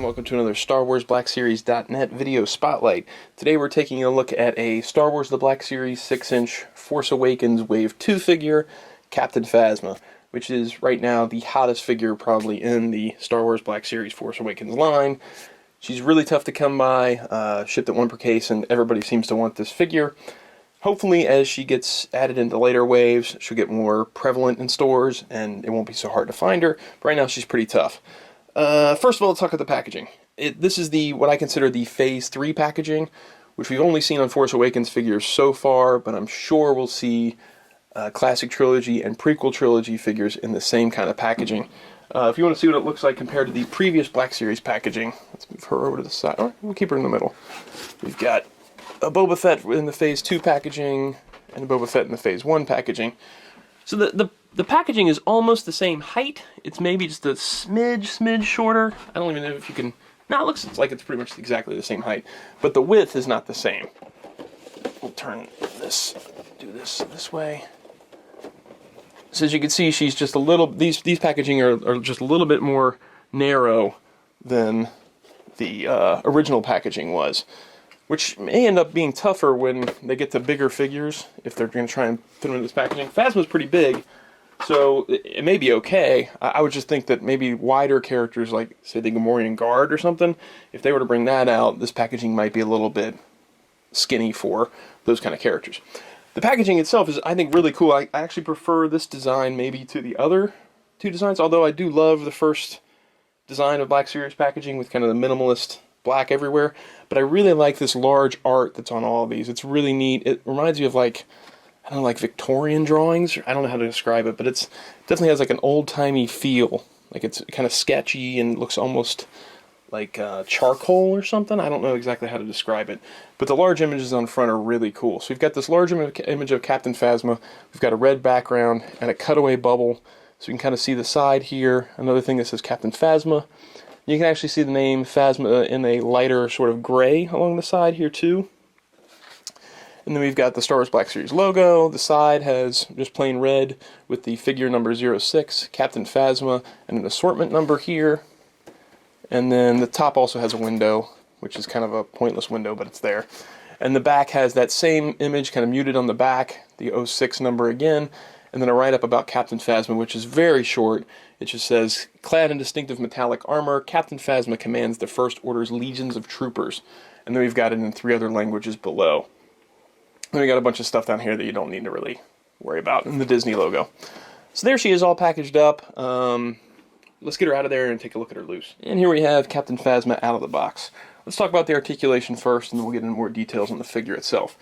welcome to another Star Wars Black Series.net video spotlight. Today we're taking a look at a Star Wars The Black Series 6-inch Force Awakens Wave 2 figure, Captain Phasma, which is right now the hottest figure probably in the Star Wars Black Series Force Awakens line. She's really tough to come by, shipped at 1 per case, and everybody seems to want this figure. Hopefully, as she gets added into later waves, she'll get more prevalent in stores, and it won't be so hard to find her. But right now, she's pretty tough. First of all, let's talk about the packaging. This is what I consider the Phase 3 packaging, which we've only seen on Force Awakens figures so far, but I'm sure we'll see Classic Trilogy and Prequel Trilogy figures in the same kind of packaging. If you want to see what it looks like compared to the previous Black Series packaging, let's move her over to the side. Or we'll keep her in the middle. We've got a Boba Fett in the Phase 2 packaging, and a Boba Fett in the Phase 1 packaging. So the packaging is almost the same height. It's maybe just a smidge shorter. I don't even know if you can... No, it looks like it's pretty much exactly the same height. But the width is not the same. We'll turn this, do this way. So as you can see, she's just a little... These packaging are just a little bit more narrow than the original packaging was, which may end up being tougher when they get to bigger figures, if they're going to try and fit them into this packaging. Phasma's pretty big, so it may be okay. I would just think that maybe wider characters, like, say, the Gamorrean Guard or something, if they were to bring that out, this packaging might be a little bit skinny for those kind of characters. The packaging itself is, I think, really cool. I actually prefer this design maybe to the other two designs, although I do love the first design of Black Series packaging with kind of the minimalist black everywhere, but I really like this large art that's on all of these. It's really neat. It reminds me of, like, I don't know, like Victorian drawings. I don't know how to describe it, but it definitely has like an old-timey feel. Like, it's kind of sketchy and looks almost like charcoal or something. I don't know exactly how to describe it, but the large images on front are really cool. So we've got this large image of Captain Phasma. We've got a red background and a cutaway bubble, so you can kind of see the side here. Another thing that says Captain Phasma. You can actually see the name Phasma in a lighter sort of gray along the side here too. And then we've got the Star Wars Black Series logo. The side has just plain red with the figure number 06, Captain Phasma, and an assortment number here. And then the top also has a window, which is kind of a pointless window, but it's there. And the back has that same image kind of muted on the back, the 06 number again, and then a write-up about Captain Phasma, which is very short. It just says, clad in distinctive metallic armor, Captain Phasma commands the First Order's legions of troopers. And then we've got it in 3 other languages below. Then we got a bunch of stuff down here that you don't need to really worry about, and the Disney logo. So there she is, all packaged up. Let's get her out of there and take a look at her loose. And here we have Captain Phasma out of the box. Let's talk about the articulation first, and then we'll get into more details on the figure itself.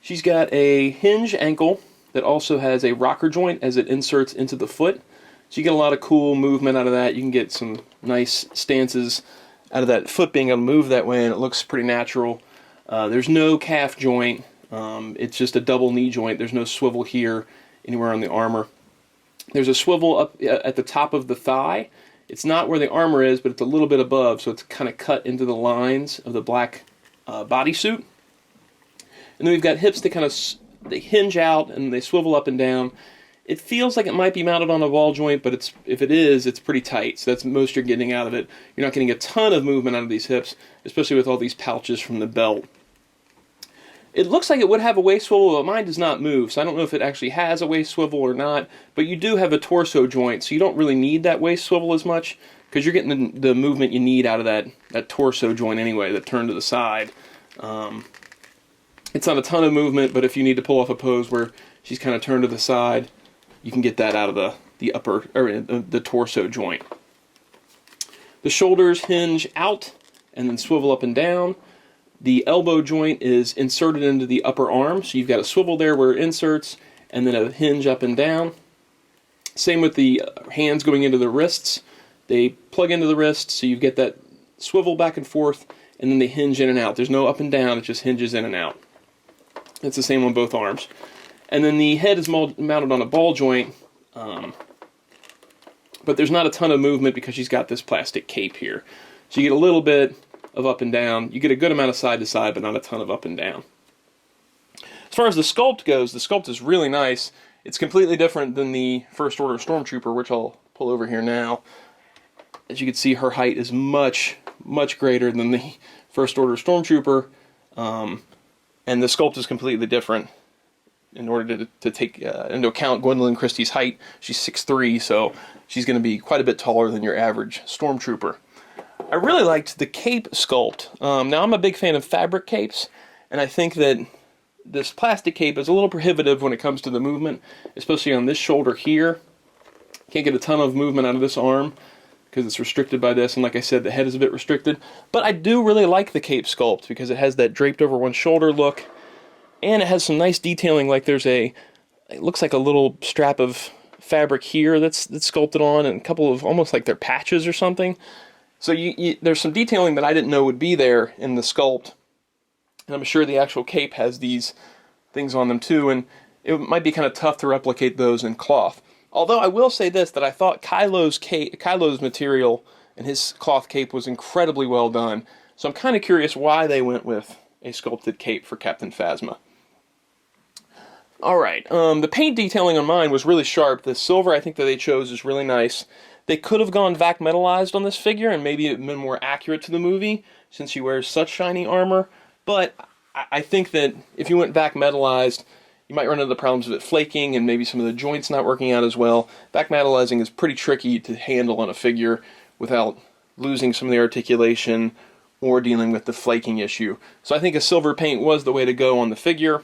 She's got a hinge ankle that also has a rocker joint as it inserts into the foot. So you get a lot of cool movement out of that. You can get some nice stances out of that foot being able to move that way, and it looks pretty natural. There's no calf joint. It's just a double knee joint. There's no swivel here anywhere on the armor. There's a swivel up at the top of the thigh. It's not where the armor is, but it's a little bit above, so it's kind of cut into the lines of the black bodysuit. And then we've got hips that kind of they hinge out and they swivel up and down. It feels like it might be mounted on a ball joint, but if it is, it's pretty tight. So that's most you're getting out of it. You're not getting a ton of movement out of these hips, especially with all these pouches from the belt. It looks like it would have a waist swivel, but mine does not move, so I don't know if it actually has a waist swivel or not, but you do have a torso joint, so you don't really need that waist swivel as much, because you're getting the movement you need out of that torso joint anyway, that turn to the side. It's not a ton of movement, but if you need to pull off a pose where she's kind of turned to the side, you can get that out of the upper, or the torso joint. The shoulders hinge out and then swivel up and down. The elbow joint is inserted into the upper arm, so you've got a swivel there where it inserts, and then a hinge up and down. Same with the hands going into the wrists. They plug into the wrists, so you get that swivel back and forth, and then they hinge in and out. There's no up and down, it just hinges in and out. It's the same on both arms. And then the head is mounted on a ball joint, but there's not a ton of movement because she's got this plastic cape here. So you get a little bit of up and down. You get a good amount of side to side, but not a ton of up and down. As far as the sculpt goes, the sculpt is really nice. It's completely different than the First Order Stormtrooper, which I'll pull over here now. As you can see, her height is much, much greater than the First Order Stormtrooper, and the sculpt is completely different. In order to take into account Gwendolyn Christie's height, she's 6'3", so she's going to be quite a bit taller than your average Stormtrooper. I really liked the cape sculpt. Now, I'm a big fan of fabric capes, and I think that this plastic cape is a little prohibitive when it comes to the movement, especially on this shoulder here. Can't get a ton of movement out of this arm because it's restricted by this, and like I said, the head is a bit restricted. But I do really like the cape sculpt because it has that draped over one shoulder look, and it has some nice detailing, like it looks like a little strap of fabric here that's sculpted on, and a couple of almost like they're patches or something. So there's some detailing that I didn't know would be there in the sculpt. And I'm sure the actual cape has these things on them too, and it might be kind of tough to replicate those in cloth. Although I will say this, that I thought Kylo's material and his cloth cape was incredibly well done. So I'm kind of curious why they went with a sculpted cape for Captain Phasma. Alright, the paint detailing on mine was really sharp. The silver I think that they chose is really nice. They could have gone vac metallized on this figure and maybe it been more accurate to the movie since she wears such shiny armor. But I think that if you went vac metallized, you might run into the problems of it flaking and maybe some of the joints not working out as well. Vac metallizing is pretty tricky to handle on a figure without losing some of the articulation or dealing with the flaking issue. So I think a silver paint was the way to go on the figure.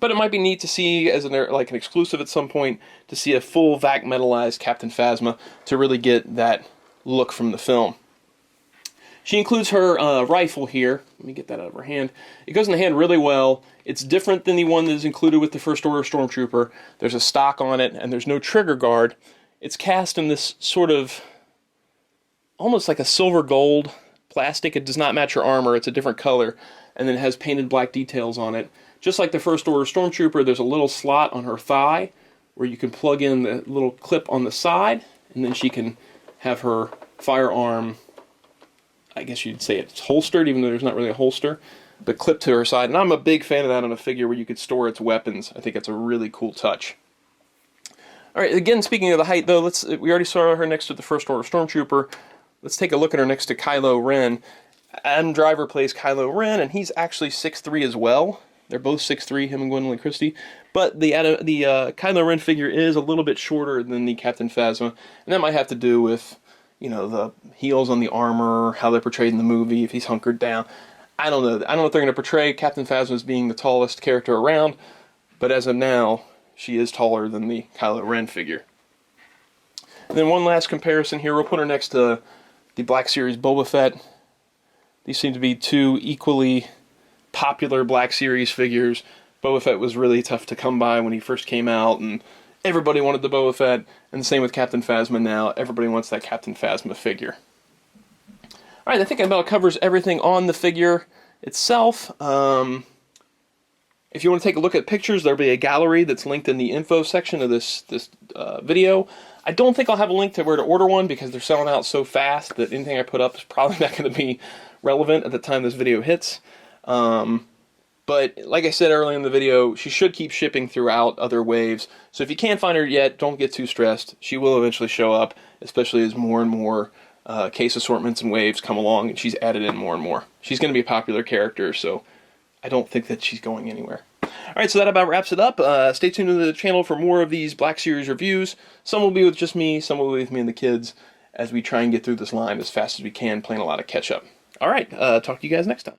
But it might be neat to see, as like an exclusive at some point, to see a full vac metallized Captain Phasma to really get that look from the film. She includes her rifle here. Let me get that out of her hand. It goes in the hand really well. It's different than the one that is included with the First Order Stormtrooper. There's a stock on it, and there's no trigger guard. It's cast in this sort of, almost like a silver gold plastic. It does not match her armor. It's a different color, and then it has painted black details on it. Just like the First Order Stormtrooper, there's a little slot on her thigh where you can plug in the little clip on the side, and then she can have her firearm, I guess you'd say it's holstered, even though there's not really a holster, but clipped to her side. And I'm a big fan of that on a figure where you could store its weapons. I think it's a really cool touch. Alright, again, speaking of the height, though, we already saw her next to the First Order Stormtrooper. Let's take a look at her next to Kylo Ren. Adam Driver plays Kylo Ren, and he's actually 6'3" as well. They're both 6'3", him and Gwendolyn Christie. But the Kylo Ren figure is a little bit shorter than the Captain Phasma, and that might have to do with, you know, the heels on the armor, how they're portrayed in the movie, if he's hunkered down. I don't know. I don't know if they're going to portray Captain Phasma as being the tallest character around, but as of now, she is taller than the Kylo Ren figure. And then one last comparison here. We'll put her next to the Black Series Boba Fett. These seem to be two equally popular Black Series figures. Boba Fett was really tough to come by when he first came out, and everybody wanted the Boba Fett, and the same with Captain Phasma now. Everybody wants that Captain Phasma figure. Alright, I think that about covers everything on the figure itself. If you want to take a look at pictures, there'll be a gallery that's linked in the info section of this video. I don't think I'll have a link to where to order one because they're selling out so fast that anything I put up is probably not going to be relevant at the time this video hits. But like I said earlier in the video, she should keep shipping throughout other waves. So if you can't find her yet, don't get too stressed. She will eventually show up, especially as more and more case assortments and waves come along and she's added in more and more. She's going to be a popular character, so I don't think that she's going anywhere. Alright, so that about wraps it up. Stay tuned to the channel for more of these Black Series reviews. Some will be with just me, some will be with me and the kids as we try and get through this line as fast as we can, playing a lot of catch up. Alright, talk to you guys next time.